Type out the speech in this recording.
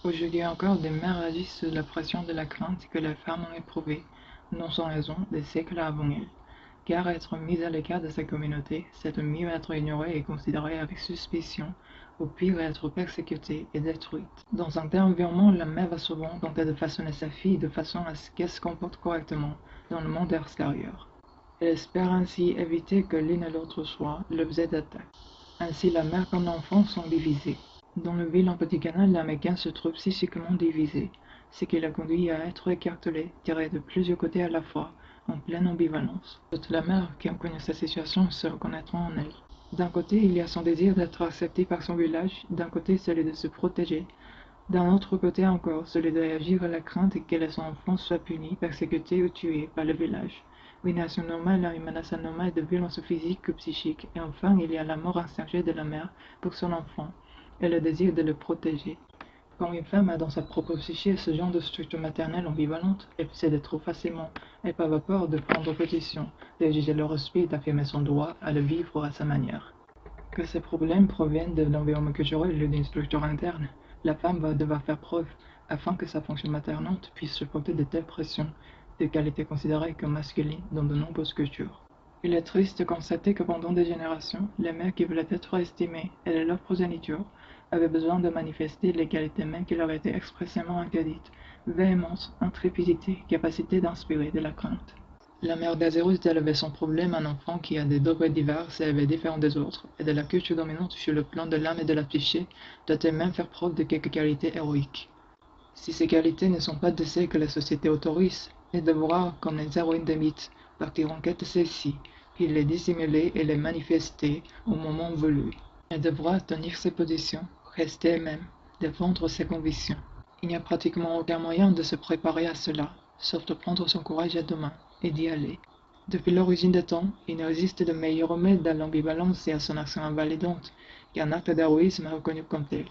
Aujourd'hui encore, des mères agissent sous la pression de la crainte que les femmes ont éprouvée, non sans raison, des siècles avant elles. Car être mise à l'écart de sa communauté, c'est mieux être ignorée et considérée avec suspicion, au pire être persécutée et détruite. Dans un tel environnement, la mère va souvent tenter de façonner sa fille de façon à ce qu'elle se comporte correctement dans le monde extérieur. Elle espère ainsi éviter que l'une et l'autre soit l'objet d'attaque. Ainsi, la mère comme l'enfant sont divisés. Dans le vilain petit canal, l'Américain se trouve psychiquement divisé, ce qui l'a conduit à être écartelé, tiré de plusieurs côtés à la fois, en pleine ambivalence. Toute la mère qui a connu cette situation se reconnaîtront en elle. D'un côté, il y a son désir d'être accepté par son village, d'un côté celui de se protéger, d'un autre côté encore celui de réagir à la crainte que son enfant soit puni, persécuté ou tué par le village. Une action normale a une menace normale de violence physique ou psychique, et enfin il y a l'amour insurgé de la mère pour son enfant, et le désir de le protéger. Quand une femme a dans sa propre psyché ce genre de structure maternelle ambivalente, elle possède trop facilement, elle peut avoir peur de prendre position, de juger leur esprit et d'affirmer son droit à le vivre à sa manière. Que ces problèmes proviennent de l'environnement culturel ou d'une structure interne, la femme va devoir faire preuve afin que sa fonction maternante puisse supporter de telles pressions, de qualités considérées comme masculines dans de nombreuses cultures. Il est triste de constater que pendant des générations, les mères qui voulaient être estimées et de leur progéniture avaient besoin de manifester les qualités même qui leur étaient expressément interdites: véhémence, intrépidité, capacité d'inspirer de la crainte. La mère désireuse d'élever son problème un enfant qui a des degrés divers et élevés différents des autres, et de la culture dominante sur le plan de l'âme et de la psyché, doit elle-même faire preuve de quelques qualités héroïques. Si ces qualités ne sont pas de celles que la société autorise, elle devra, comme les héroïnes des mythes, partir en quête de celles-ci, puis les dissimuler et les manifester au moment voulu. Elle devra tenir ses positions, rester elle-même, défendre ses convictions. Il n'y a pratiquement aucun moyen de se préparer à cela, sauf de prendre son courage à deux mains et d'y aller. Depuis l'origine des temps, il n'existe de meilleur remède à l'ambivalence et à son action invalidante qu'un acte d'héroïsme reconnu comme tel.